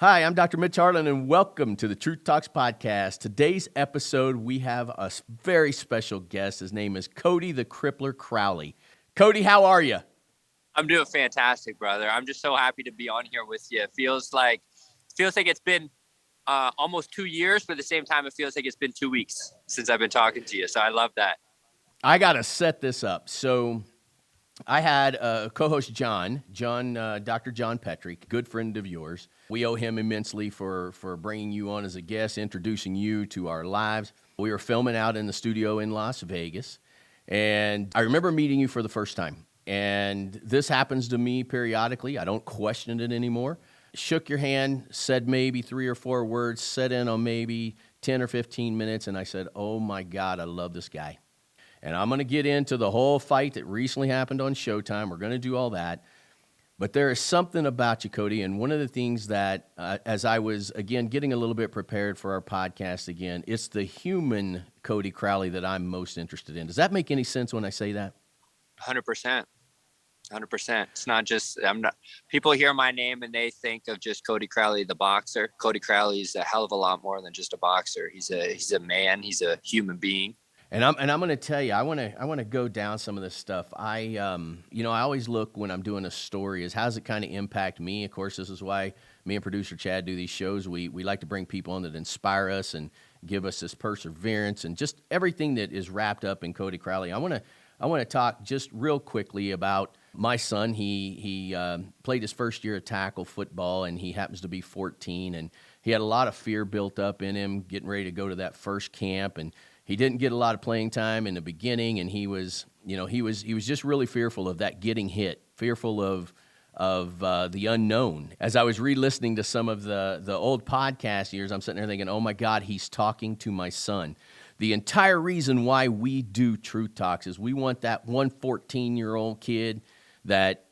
Hi, I'm Dr. Mitch Harlan, and welcome to the Truth Talks podcast. Today's episode, we have a very special guest. His name is Cody The Crippler Crowley. Cody, how are you? I'm doing fantastic, brother. I'm just so happy to be on here with you. It feels like it's been almost 2 years, but at the same time, it feels like it's been 2 weeks since I've been talking to you. So I love that. I got to set this up. So I had a co-host, Dr. John Petrick, good friend of yours. We owe him immensely for bringing you on as a guest, introducing you to our lives. We were filming out in the studio in Las Vegas, and I remember meeting you for the first time. And this happens to me periodically. I don't question it anymore. Shook your hand, said maybe 3 or 4 words, set in on maybe 10 or 15 minutes, and I said, oh my God, I love this guy. And I'm going to get into the whole fight that recently happened on Showtime. We're going to do all that. But there is something about you, Cody, and one of the things that, as I was, again, getting a little bit prepared for our podcast again, it's the human Cody Crowley that I'm most interested in. Does that make any sense when I say that? 100%. 100%. It's not just, people hear my name and they think of just Cody Crowley, the boxer. Cody Crowley is a hell of a lot more than just a boxer. He's a man. He's a human being. And I'm going to tell you, I want to go down some of this stuff. I always look when I'm doing a story is how does it kind of impact me? Of course, this is why me and producer Chad do these shows. We like to bring people on that inspire us and give us this perseverance and just everything that is wrapped up in Cody Crowley. I want to talk just real quickly about my son. He played his first year of tackle football, and he happens to be 14, and he had a lot of fear built up in him getting ready to go to that first camp, and he didn't get a lot of playing time in the beginning, and he was just really fearful of that getting hit, fearful of the unknown. As I was re-listening to some of the old podcast years, I'm sitting there thinking, oh my God, he's talking to my son. The entire reason why we do Truth Talks is we want that 14-year-old kid that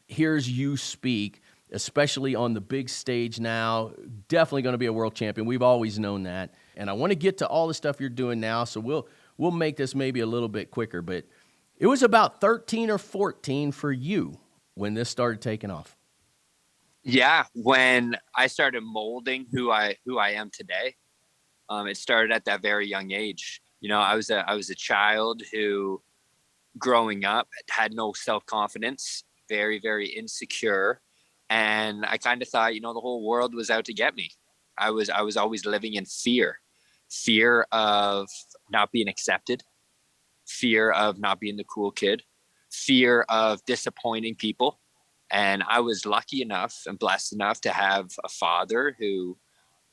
hears you speak, especially on the big stage now, definitely going to be a world champion. We've always known that. And I want to get to all the stuff you're doing now, so we'll make this maybe a little bit quicker. But it was about 13 or 14 for you when this started taking off. Yeah, when I started molding who I am today, it started at that very young age. I was a child who, growing up, had no self-confidence, very, very insecure. And I kind of thought, the whole world was out to get me. I was always living in fear of not being accepted, fear of not being the cool kid, fear of disappointing people. And I was lucky enough and blessed enough to have a father who,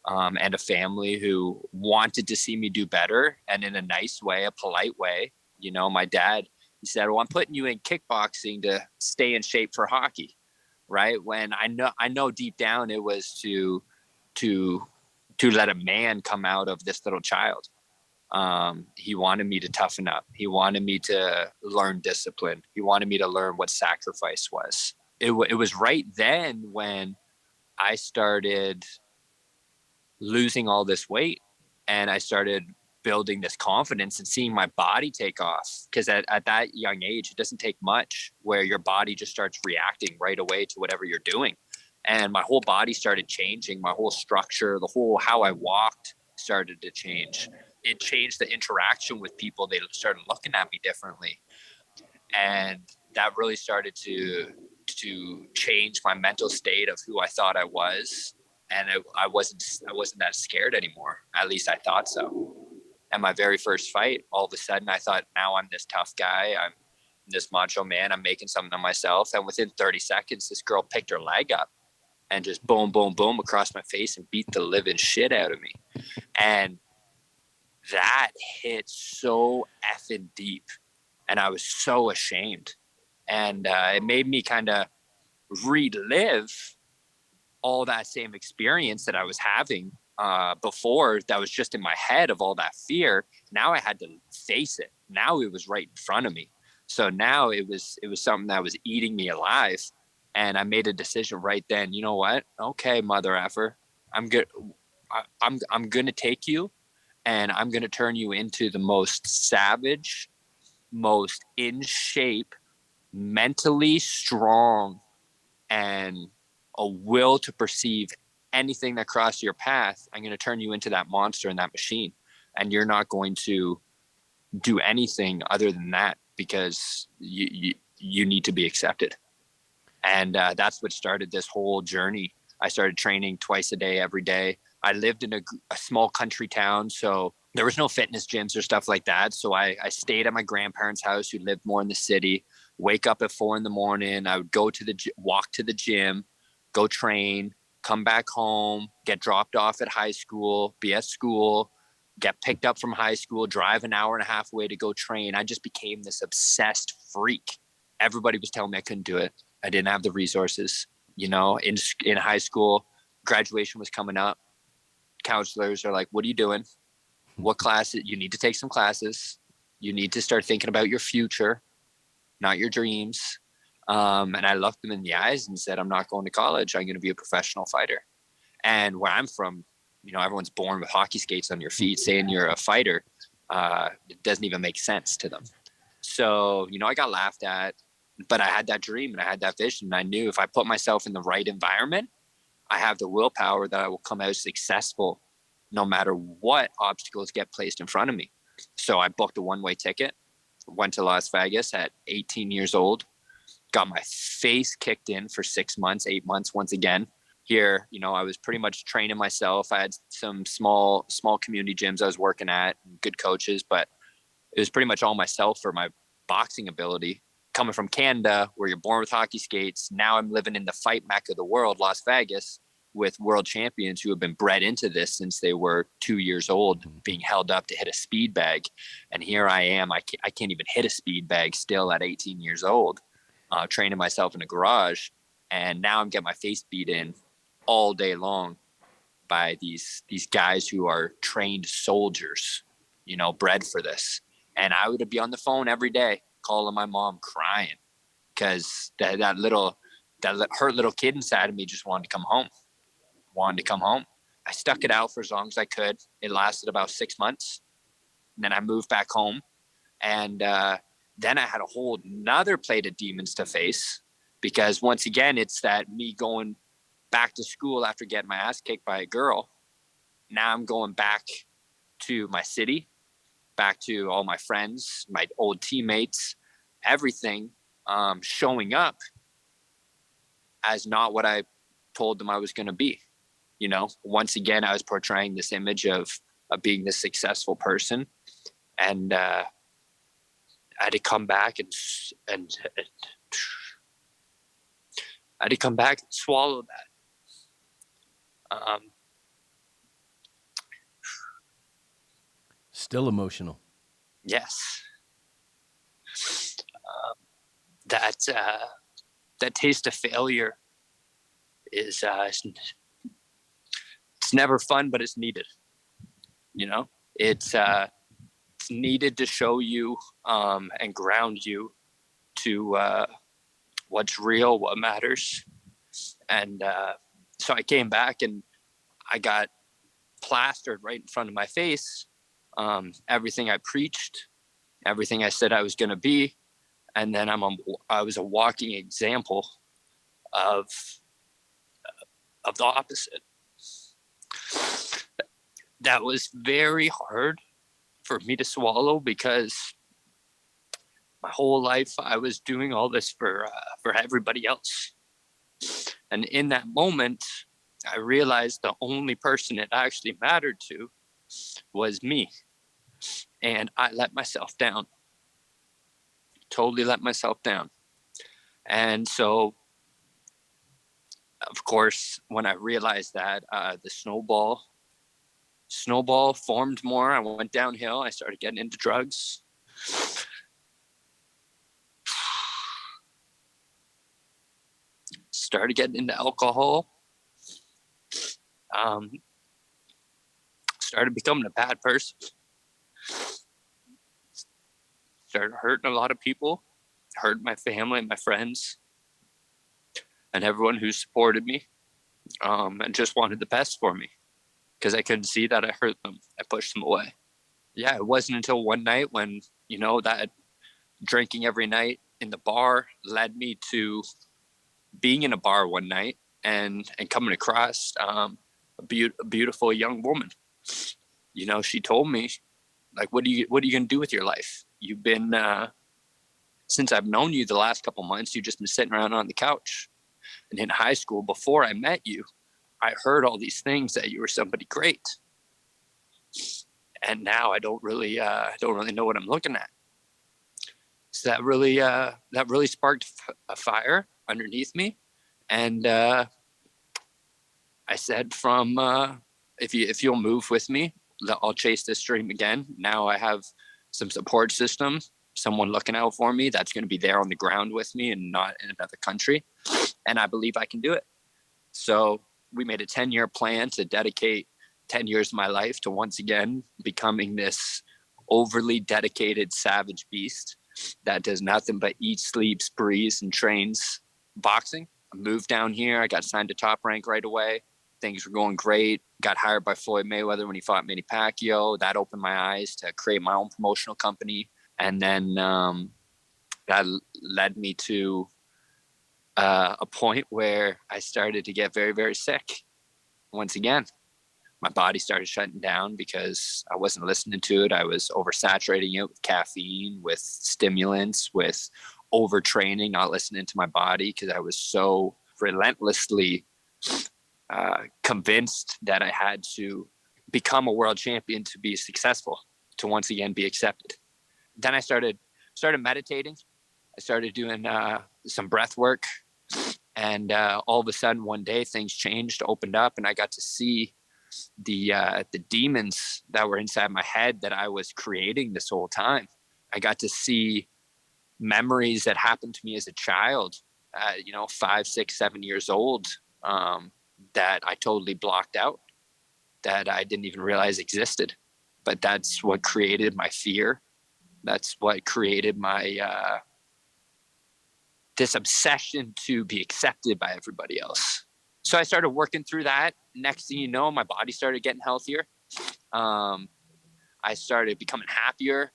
and a family who wanted to see me do better, and in a nice way, a polite way. My dad, he said, well, I'm putting you in kickboxing to stay in shape for hockey. Right. When I know deep down it was to let a man come out of this little child. He wanted me to toughen up. He wanted me to learn discipline. He wanted me to learn what sacrifice was. It was right then when I started losing all this weight, and I started building this confidence and seeing my body take off. Because at that young age, it doesn't take much where your body just starts reacting right away to whatever you're doing. And my whole body started changing. My whole structure, how I walked started to change. It changed the interaction with people. They started looking at me differently. And that really started to change my mental state of who I thought I was. And I wasn't that scared anymore. At least I thought so. And my very first fight, all of a sudden, I thought, now I'm this tough guy. I'm this macho man. I'm making something of myself. And within 30 seconds, this girl picked her leg up and just boom, boom, boom across my face and beat the living shit out of me. And that hit so effing deep. And I was so ashamed. And it made me kind of relive all that same experience that I was having before, that was just in my head of all that fear. Now I had to face it. Now it was right in front of me. So now it was something that was eating me alive. And I made a decision right then. You know what? Okay, mother effer, I'm good. I'm going to take you, and I'm going to turn you into the most savage, most in shape, mentally strong, and a will to perceive anything that crosses your path, I'm going to turn you into that monster in that machine. And you're not going to do anything other than that because you need to be accepted. And that's what started this whole journey. I started training twice a day, every day. I lived in a small country town, so there was no fitness gyms or stuff like that. So I stayed at my grandparents' house, who lived more in the city. Wake up at 4 a.m. I would go to walk to the gym, go train, come back home, get dropped off at high school, be at school, get picked up from high school, drive an hour and a half away to go train. I just became this obsessed freak. Everybody was telling me I couldn't do it. I didn't have the resources. In high school, graduation was coming up. Counselors are like, what are you doing? What classes? You need to take some classes. You need to start thinking about your future, not your dreams. And I looked them in the eyes and said, I'm not going to college. I'm going to be a professional fighter. And where I'm from, everyone's born with hockey skates on your feet. Saying you're a fighter, it doesn't even make sense to them. So, I got laughed at, but I had that dream and I had that vision. And I knew if I put myself in the right environment, I have the willpower that I will come out successful no matter what obstacles get placed in front of me. So I booked a one-way ticket, went to Las Vegas at 18 years old, got my face kicked in for 6 months, 8 months once again. Here, I was pretty much training myself. I had some small community gyms I was working at, good coaches, but it was pretty much all myself for my boxing ability. Coming from Canada, where you're born with hockey skates, now I'm living in the fight mecca of the world, Las Vegas, with world champions who have been bred into this since they were 2 years old, being held up to hit a speed bag. And here I am. I can't even hit a speed bag still at 18 years old, training myself in a garage. And now I'm getting my face beat in all day long by these guys who are trained soldiers, bred for this. And I would be on the phone every day calling my mom, crying because that hurt little kid inside of me just wanted to come home. I stuck it out for as long as I could. It lasted about 6 months. And then I moved back home. And then I had a whole nother plate of demons to face, because once again, it's that me going back to school after getting my ass kicked by a girl. Now I'm going back to my city, back to all my friends, my old teammates, everything, showing up as not what I told them I was going to be. Once again, I was portraying this image of being this successful person. And I had to come back and I had to come back and swallow that. Still emotional. Yes. That taste of failure is it's never fun, but it's needed. It's needed to show you and ground you to what's real, what matters. And so I came back and I got plastered right in front of my face. Everything I preached, everything I said I was going to be. And then I was a walking example of the opposite. That was very hard for me to swallow, because my whole life I was doing all this for everybody else. And in that moment, I realized the only person it actually mattered to was me. And I let myself down. Totally let myself down. And so, of course, when I realized that, the snowball formed more. I went downhill. I started getting into drugs. Started getting into alcohol. Started becoming a bad person. Started hurting a lot of people. Hurt my family, my friends, and everyone who supported me, and just wanted the best for me, because I couldn't see that I hurt them. I pushed them away. Yeah, it wasn't until one night when, that drinking every night in the bar led me to being in a bar one night and coming across a beautiful young woman. You know, she told me, like, what are you going to do with your life? You've been, since I've known you the last couple months, you've just been sitting around on the couch. And in high school, before I met you, I heard all these things that you were somebody great. And now I don't really know what I'm looking at. So that really sparked a fire underneath me. And I said, if you'll move with me, I'll chase this dream again. Now I have some support system, someone looking out for me that's going to be there on the ground with me and not in another country. And I believe I can do it. So we made a 10-year plan to dedicate 10 years of my life to once again becoming this overly dedicated savage beast that does nothing but eat, sleeps, breathes, and trains boxing. I moved down here. I got signed to Top Rank right away. Things were going great. Got hired by Floyd Mayweather when he fought Manny Pacquiao. That opened my eyes to create my own promotional company. And then that led me to a point where I started to get very, very sick. Once again, my body started shutting down because I wasn't listening to it. I was oversaturating it with caffeine, with stimulants, with overtraining, not listening to my body because I was so relentlessly convinced that I had to become a world champion to be successful, to once again be accepted. Then I started meditating. I started doing some breath work. And all of a sudden, one day, things changed, opened up, and I got to see the demons that were inside my head that I was creating this whole time. I got to see memories that happened to me as a child, 5, 6, 7 years old, that I totally blocked out, that I didn't even realize existed. But that's what created my fear. That's what created my this obsession to be accepted by everybody else. So I started working through that. Next thing you know, my body started getting healthier. I started becoming happier.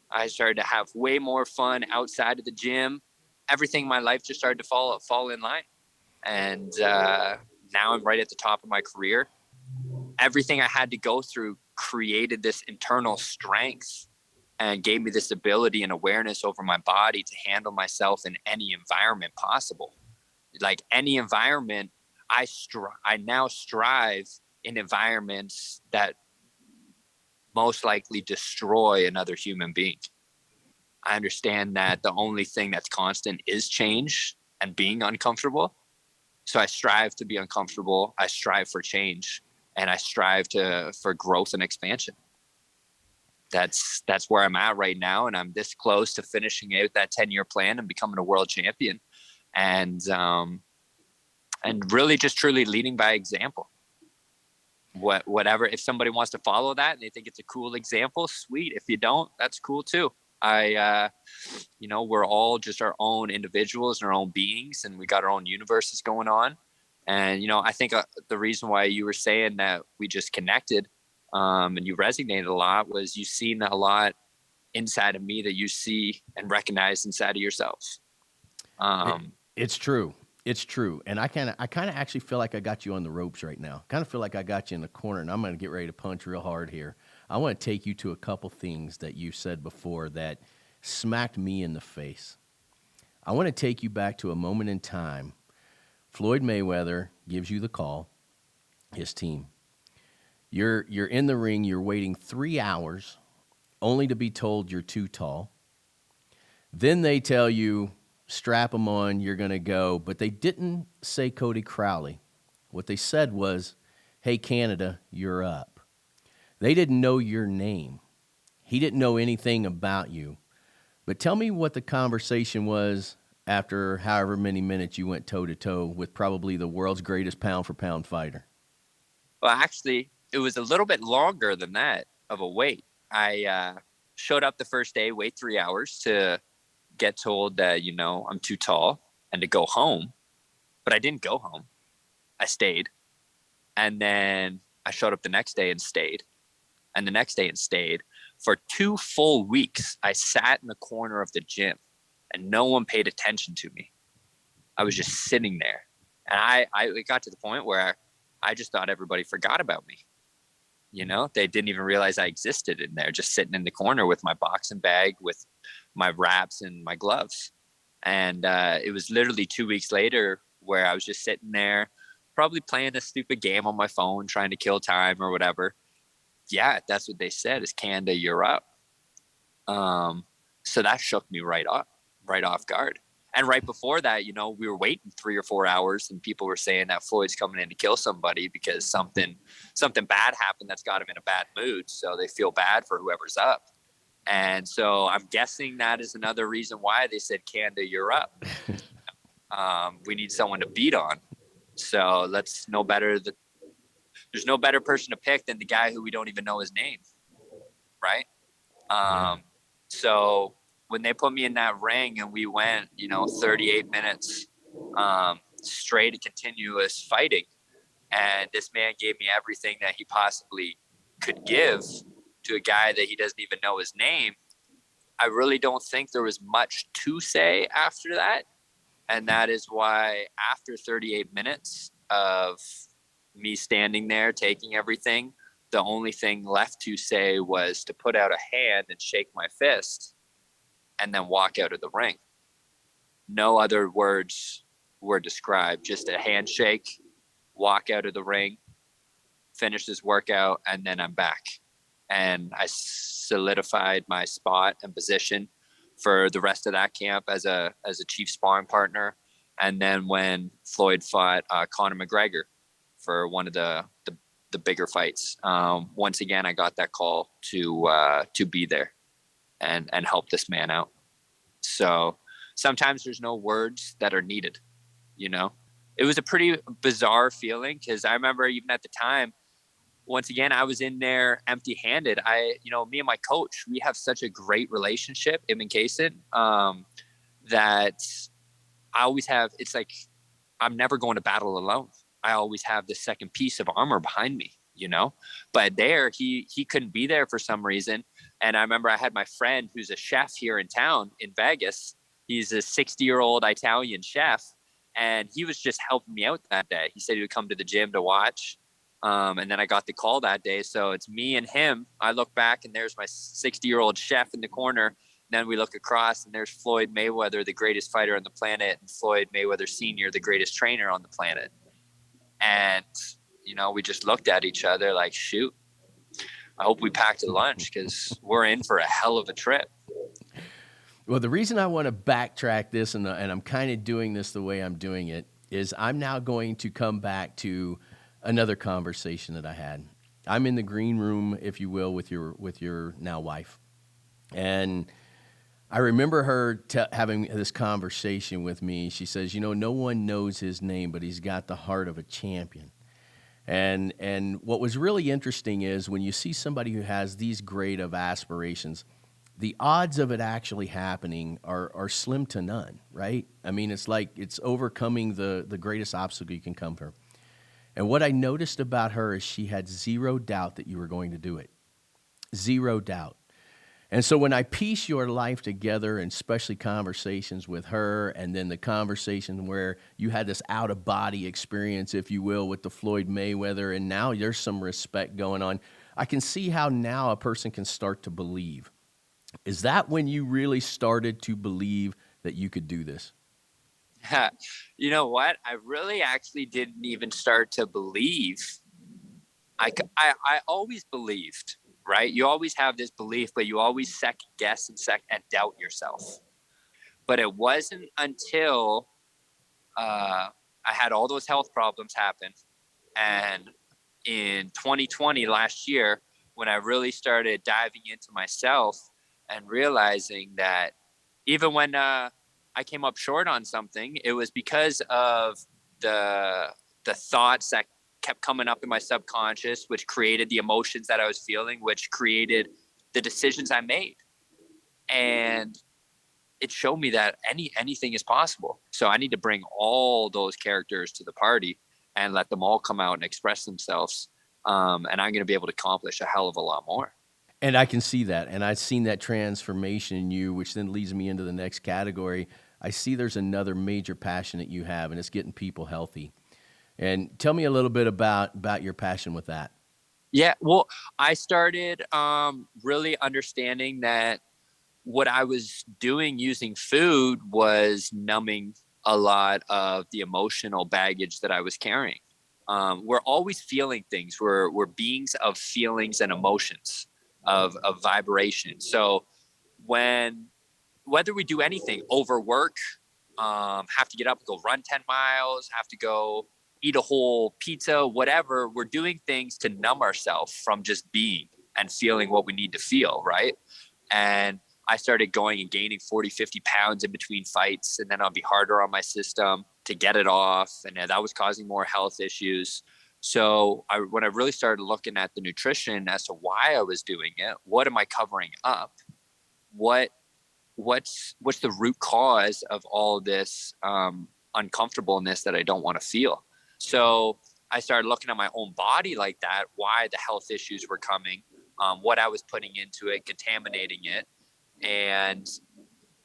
I started to have way more fun outside of the gym. Everything in my life just started to fall in line. And now I'm right at the top of my career. Everything I had to go through created this internal strength and gave me this ability and awareness over my body to handle myself in any environment possible. Like any environment, I now strive in environments that most likely destroy another human being. I understand that the only thing that's constant is change and being uncomfortable. So I strive to be uncomfortable. I strive for change, and I strive for growth and expansion. That's where I'm at right now. And I'm this close to finishing out that 10-year plan and becoming a world champion. And really just truly leading by example. Whatever, if somebody wants to follow that and they think it's a cool example, sweet. If you don't, that's cool too. We're all just our own individuals and our own beings, and we got our own universes going on. And, I think the reason why you were saying that we just connected and you resonated a lot was you seen a lot inside of me that you see and recognize inside of yourself. It's true. It's true. And I kind of actually feel like I got you on the ropes right now. Kind of feel like I got you in the corner, and I'm going to get ready to punch real hard here. I want to take you to a couple things that you said before that smacked me in the face. I want to take you back to a moment in time. Floyd Mayweather gives you the call, his team. You're in the ring, you're waiting 3 hours only to be told you're too tall. Then they tell you, strap them on, you're going to go. But they didn't say Cody Crowley. What they said was, hey, Canada, you're up. They didn't know your name. He didn't know anything about you. But tell me what the conversation was after however many minutes you went toe-to-toe with probably the world's greatest pound-for-pound fighter. Well, actually, it was a little bit longer than that of a wait. I showed up the first day, wait 3 hours to get told that, I'm too tall and to go home. But I didn't go home. I stayed. And then I showed up the next day and stayed. And the next day and stayed. For 2 full weeks, I sat in the corner of the gym and no one paid attention to me. I was just sitting there. And it got to the point where I just thought everybody forgot about me. You know, they didn't even realize I existed in there, just sitting in the corner with my boxing bag, with my wraps and my gloves. And it was literally 2 weeks later where I was just sitting there, probably playing a stupid game on my phone, trying to kill time or whatever. Yeah, that's what they said is Canada, you're up. So that shook me right off guard. And right before that, you know, we were waiting 3 or 4 hours and people were saying that Floyd's coming in to kill somebody because something bad happened that's got him in a bad mood. So they feel bad for whoever's up. And so I'm guessing that is another reason why they said, Canada, you're up. We need someone to beat on. So there's no better person to pick than the guy who we don't even know his name. Right. So when they put me in that ring and we went, 38 minutes straight continuous fighting, and this man gave me everything that he possibly could give to a guy that he doesn't even know his name, I really don't think there was much to say after that. And that is why after 38 minutes of me standing there taking everything, the only thing left to say was to put out a hand and shake my fist and then walk out of the ring. No other words were described, just a handshake, walk out of the ring, finish this workout, and then I'm back. And I solidified my spot and position for the rest of that camp as a chief sparring partner. And then when Floyd fought Conor McGregor for one of the bigger fights, once again I got that call to be there and help this man out. So sometimes there's no words that are needed. It was a pretty bizarre feeling because I remember even at the time, once again, I was in there empty-handed. Me and my coach, we have such a great relationship, him and Kaysen, that I always have, it's like, I'm never going to battle alone. I always have the second piece of armor behind me, but there he couldn't be there for some reason. And I remember I had my friend who's a chef here in town in Vegas. He's a 60-year-old Italian chef. And he was just helping me out that day. He said he would come to the gym to watch. And then I got the call that day. So it's me and him. I look back and there's my 60-year-old chef in the corner. Then we look across and there's Floyd Mayweather, the greatest fighter on the planet, and Floyd Mayweather Sr., the greatest trainer on the planet. And, we just looked at each other like, shoot, I hope we packed a lunch because we're in for a hell of a trip. Well, the reason I want to backtrack this, and I'm kind of doing this the way I'm doing it, is I'm now going to come back to another conversation that I had. I'm in the green room, if you will, with your now wife. And I remember her having this conversation with me. She says, no one knows his name, but he's got the heart of a champion. And what was really interesting is when you see somebody who has these great of aspirations, the odds of it actually happening are slim to none, right? I mean, it's like it's overcoming the greatest obstacle you can come from. And what I noticed about her is she had zero doubt that you were going to do it. Zero doubt. And so when I piece your life together, and especially conversations with her, and then the conversation where you had this out-of-body experience, if you will, with the Floyd Mayweather, and now there's some respect going on, I can see how now a person can start to believe. Is that when you really started to believe that you could do this? You know what? I really actually didn't even start to believe. I always believed, right? You always have this belief, but you always second guess and doubt yourself. But it wasn't until I had all those health problems happen. And in 2020, last year, when I really started diving into myself and realizing that even when I came up short on something, it was because of the thoughts that kept coming up in my subconscious, which created the emotions that I was feeling, which created the decisions I made. And it showed me that anything is possible. So I need to bring all those characters to the party and let them all come out and express themselves. And I'm going to be able to accomplish a hell of a lot more. And I can see that. And I've seen that transformation in you, which then leads me into the next category. I see there's another major passion that you have, and it's getting people healthy. And tell me a little bit about your passion with that. Yeah, well, I started really understanding that what I was doing using food was numbing a lot of the emotional baggage that I was carrying. We're always feeling things. We're beings of feelings and emotions, of vibration. So whether we do anything, overwork, have to get up and go run 10 miles, have to go eat a whole pizza, whatever, we're doing things to numb ourselves from just being and feeling what we need to feel, right? And I started going and gaining 40, 50 pounds in between fights, and then I'll be harder on my system to get it off. And that was causing more health issues. So when I really started looking at the nutrition as to why I was doing it, what am I covering up? What's the root cause of all this uncomfortableness that I don't want to feel? So I started looking at my own body like that, why the health issues were coming, what I was putting into it, contaminating it. And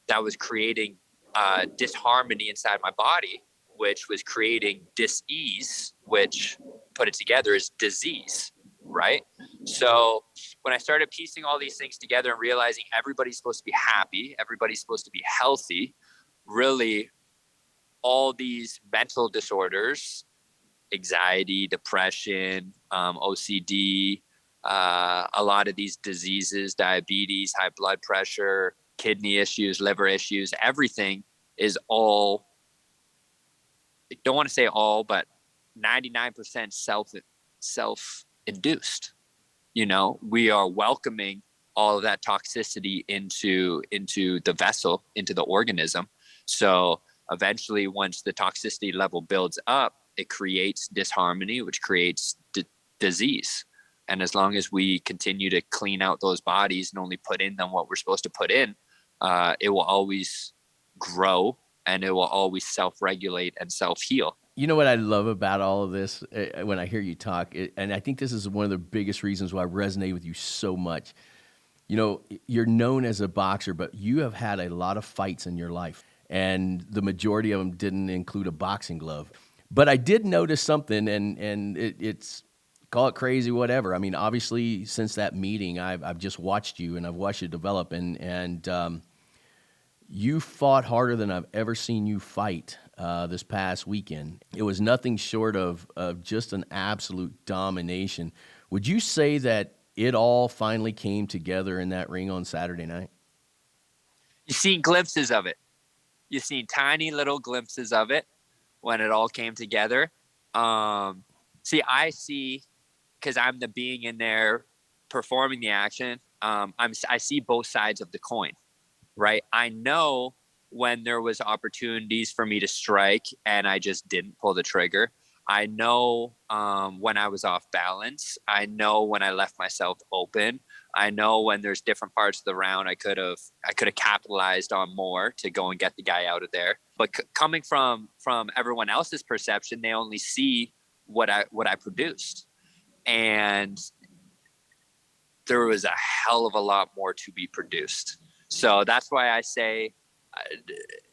that was creating disharmony inside my body, which was creating dis-ease, which put it together is disease, right? So when I started piecing all these things together and realizing everybody's supposed to be happy, everybody's supposed to be healthy, really all these mental disorders, anxiety, depression, OCD, a lot of these diseases, diabetes, high blood pressure, kidney issues, liver issues, everything is all, I don't want to say all, but 99% self-induced. You know, we are welcoming all of that toxicity into the vessel, into the organism. So eventually, once the toxicity level builds up, it creates disharmony, which creates disease. And as long as we continue to clean out those bodies and only put in them what we're supposed to put in, it will always grow, and it will always self-regulate and self-heal. You know what I love about all of this when I hear you talk, and I think this is one of the biggest reasons why I resonate with you so much. You know, you're known as a boxer, but you have had a lot of fights in your life, and the majority of them didn't include a boxing glove. But I did notice something, and it's call it crazy, whatever. I mean, obviously, since that meeting, I've just watched you, and I've watched you develop, and you fought harder than I've ever seen you fight this past weekend. It was nothing short of just an absolute domination. Would you say that it all finally came together in that ring on Saturday night? You've seen glimpses of it. You've seen tiny little glimpses of it when it all came together. I see, because I'm the being in there performing the action. I see both sides of the coin, right? I know when there was opportunities for me to strike and I just didn't pull the trigger. I know when I was off balance. I know when I left myself open. I know when there's different parts of the round I could have capitalized on more to go and get the guy out of there. But coming from everyone else's perception, they only see what I produced, and there was a hell of a lot more to be produced. So that's why I say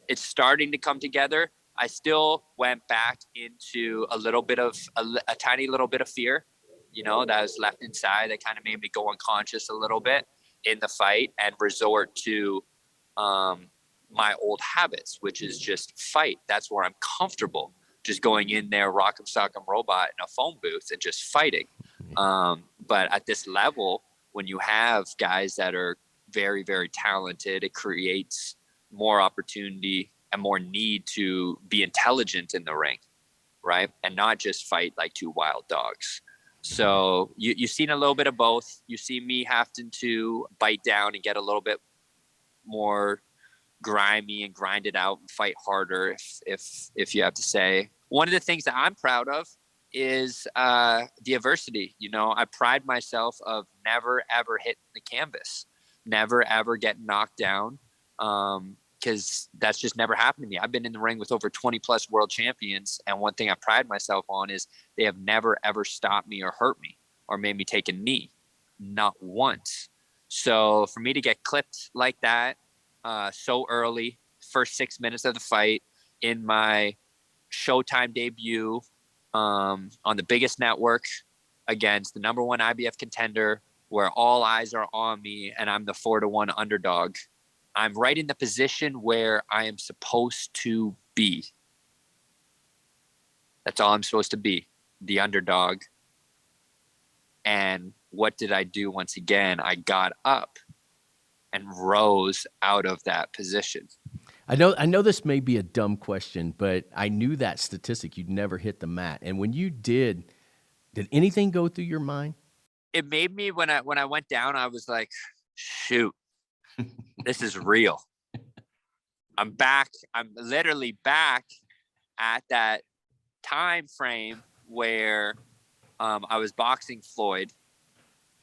it's starting to come together. I still went back into a little bit of a tiny little bit of fear, you know, that was left inside that kind of made me go unconscious a little bit in the fight and resort to my old habits, which is just fight. That's where I'm comfortable, just going in there, rock'em sock'em robot in a phone booth and just fighting. But at this level, when you have guys that are very, very talented, it creates more opportunity and more need to be intelligent in the ring, right? And not just fight like two wild dogs. So you've seen a little bit of both. You see me having to bite down and get a little bit more grimy and grind it out and fight harder, if you have to say. One of the things that I'm proud of is the adversity. You know, I pride myself of never ever hitting the canvas, never ever getting knocked down, because that's just never happened to me. I've been in the ring with over 20 plus world champions, and one thing I pride myself on is they have never ever stopped me or hurt me or made me take a knee, not once. So for me to get clipped like that so early, first 6 minutes of the fight in my Showtime debut on the biggest network against the number one IBF contender, where all eyes are on me and I'm the 4-1 underdog. I'm right in the position where I am supposed to be. That's all I'm supposed to be, the underdog. And what did I do once again? I got up and rose out of that position. I know this may be a dumb question, but I knew that statistic, you'd never hit the mat. And when you did anything go through your mind? It made me, when I went down, I was like, shoot, this is real. I'm back. I'm literally back at that time frame where I was boxing Floyd,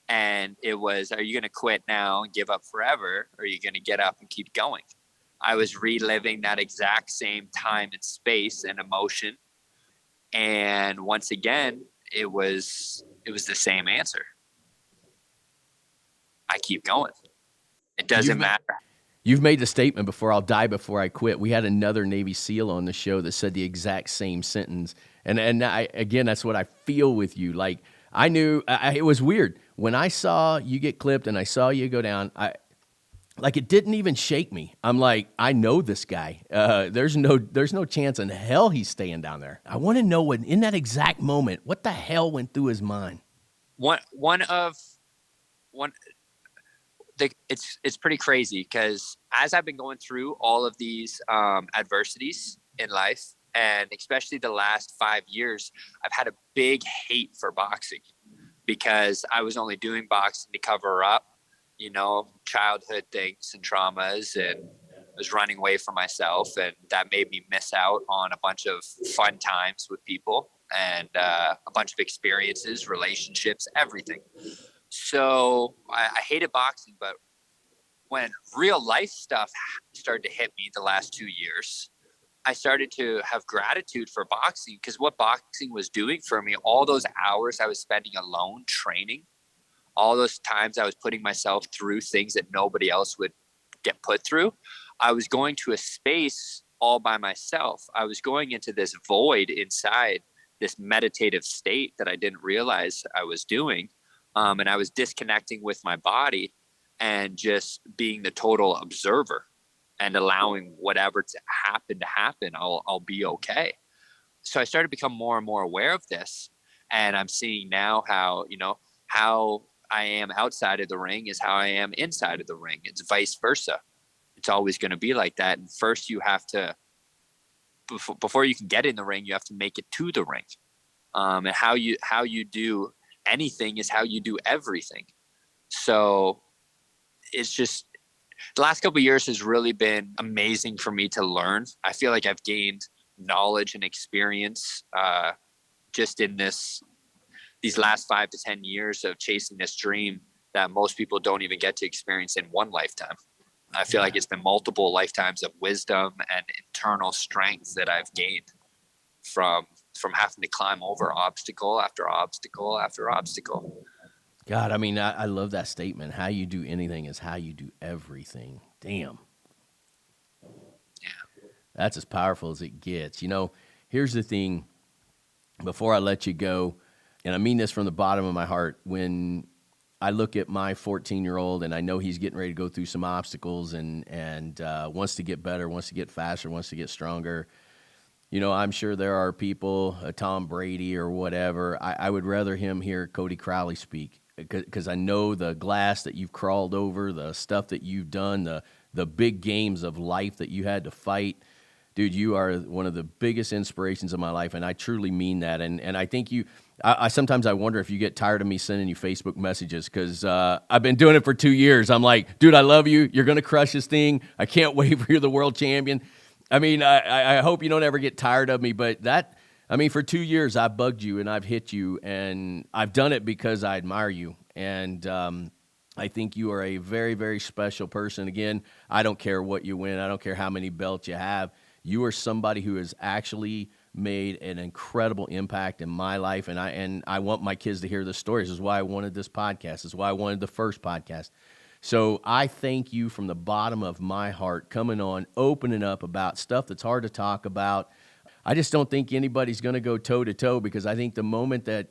and it was, are you going to quit now and give up forever, or are you going to get up and keep going? I was reliving that exact same time and space and emotion. And once again, it was the same answer. I keep going. It doesn't matter. You've made the statement before, I'll die before I quit. We had another Navy SEAL on the show that said the exact same sentence. And again, that's what I feel with you. Like, I knew, it was weird. When I saw you get clipped and I saw you go down, it didn't even shake me. I'm like, I know this guy. There's no chance in hell he's staying down there. I want to know what, in that exact moment, what the hell went through his mind? It's pretty crazy, because as I've been going through all of these adversities in life, and especially the last 5 years, I've had a big hate for boxing, because I was only doing boxing to cover up, childhood things and traumas, and was running away from myself, and that made me miss out on a bunch of fun times with people and a bunch of experiences, relationships, everything. So I hated boxing, but when real life stuff started to hit me the last 2 years, I started to have gratitude for boxing, because what boxing was doing for me, all those hours I was spending alone training, all those times I was putting myself through things that nobody else would get put through, I was going to a space all by myself. I was going into this void inside, this meditative state that I didn't realize I was doing. And I was disconnecting with my body and just being the total observer and allowing whatever to happen. I'll be okay. So I started to become more and more aware of this. And I'm seeing now how I am outside of the ring is how I am inside of the ring. It's vice versa. It's always going to be like that. And first you have to, before you can get in the ring, you have to make it to the ring. And how you do anything is how you do everything. So it's just, the last couple of years has really been amazing for me to learn. I feel like I've gained knowledge and experience just in these last 5 to 10 years of chasing this dream that most people don't even get to experience in one lifetime. I feel like it's been multiple lifetimes of wisdom and internal strength that I've gained from having to climb over obstacle after obstacle after obstacle. God, I mean, I love that statement. How you do anything is how you do everything. Damn. Yeah. That's as powerful as it gets. Here's the thing, before I let you go, and I mean this from the bottom of my heart, when I look at my 14-year-old and I know he's getting ready to go through some obstacles and wants to get better, wants to get faster, wants to get stronger. I'm sure there are people, Tom Brady or whatever. I would rather him hear Cody Crowley speak, because I know the glass that you've crawled over, the stuff that you've done, the big games of life that you had to fight. Dude, you are one of the biggest inspirations of my life, and I truly mean that. And I think I sometimes I wonder if you get tired of me sending you Facebook messages, because I've been doing it for 2 years. I'm like, dude, I love you. You're going to crush this thing. I can't wait for you're the world champion. I mean, I hope you don't ever get tired of me, but for 2 years, I bugged you and I've hit you, and I've done it because I admire you. And I think you are a very, very special person. Again, I don't care what you win. I don't care how many belts you have. You are somebody who has actually made an incredible impact in my life, and I want my kids to hear this story. This is why I wanted this podcast. This is why I wanted the first podcast. So I thank you from the bottom of my heart coming on, opening up about stuff that's hard to talk about. I just don't think anybody's going to go toe to toe, because I think the moment that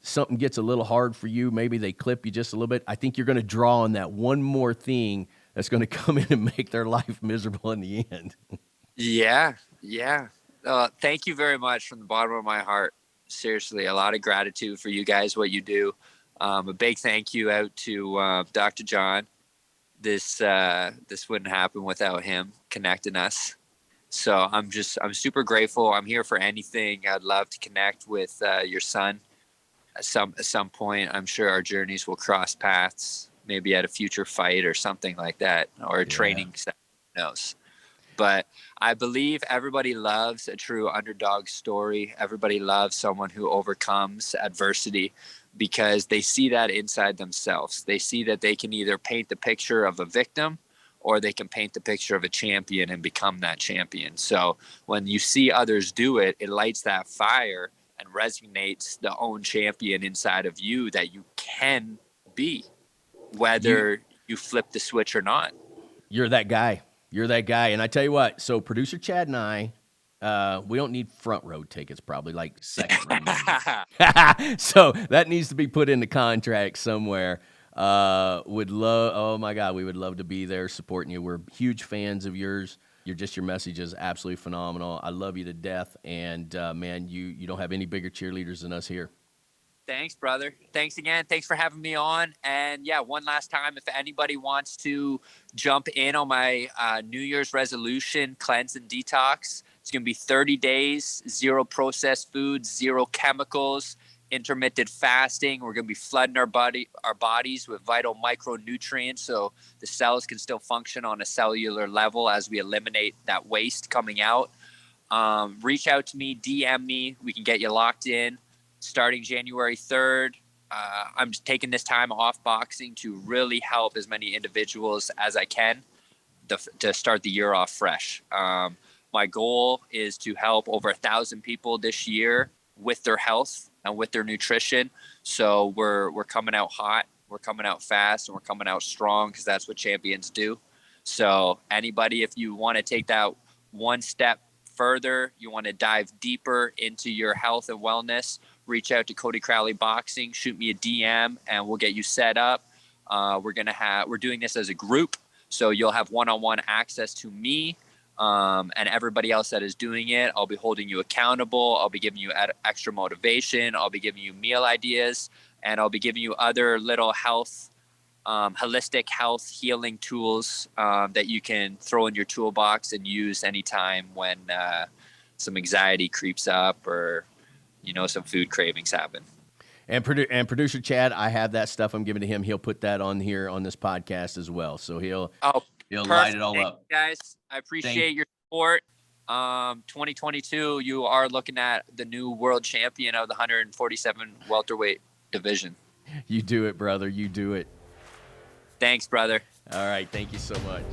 something gets a little hard for you, maybe they clip you just a little bit, I think you're going to draw on that one more thing that's going to come in and make their life miserable in the end. Yeah. Thank you very much from the bottom of my heart. Seriously, a lot of gratitude for you guys, what you do. A big thank you out to Dr. John. This wouldn't happen without him connecting us. So I'm super grateful. I'm here for anything. I'd love to connect with your son at some point. I'm sure our journeys will cross paths, maybe at a future fight or something like that, or a training session, who knows. But I believe everybody loves a true underdog story. Everybody loves someone who overcomes adversity, because they see that inside themselves. They see that they can either paint the picture of a victim, or they can paint the picture of a champion and become that champion. So when you see others do it, it lights that fire and resonates the own champion inside of you that you can be, whether you flip the switch or not. You're that guy. You're that guy. And I tell you what, so producer Chad and I, we don't need front row tickets, probably like second row. So that needs to be put in the contract somewhere. Oh my God, we would love to be there supporting you. We're huge fans of yours. Your message is absolutely phenomenal. I love you to death. And man, you don't have any bigger cheerleaders than us here. Thanks, brother. Thanks again. Thanks for having me on. And yeah, one last time, if anybody wants to jump in on my New Year's resolution, cleanse and detox, it's going to be 30 days, 0 processed foods, 0 chemicals, intermittent fasting. We're going to be flooding our bodies with vital micronutrients so the cells can still function on a cellular level as we eliminate that waste coming out. Reach out to me, DM me. We can get you locked in. Starting January 3rd, I'm just taking this time off boxing to really help as many individuals as I can to start the year off fresh. My goal is to help over 1,000 people this year with their health and with their nutrition. So we're coming out hot, we're coming out fast, and we're coming out strong, because that's what champions do. So anybody, if you want to take that one step further, you want to dive deeper into your health and wellness, reach out to Cody Crowley Boxing, shoot me a DM, and we'll get you set up. We're doing this as a group, so you'll have one-on-one access to me and everybody else that is doing it. I'll be holding you accountable. I'll be giving you extra motivation. I'll be giving you meal ideas, and I'll be giving you other little holistic health healing tools that you can throw in your toolbox and use anytime when some anxiety creeps up, or some food cravings happen. And producer Chad, I have that stuff I'm giving to him. He'll put that on here on this podcast as well. So he'll light it all up. Guys, I appreciate your support. 2022, you are looking at the new world champion of the 147 welterweight division. You do it, brother. You do it. Thanks, brother. All right. Thank you so much.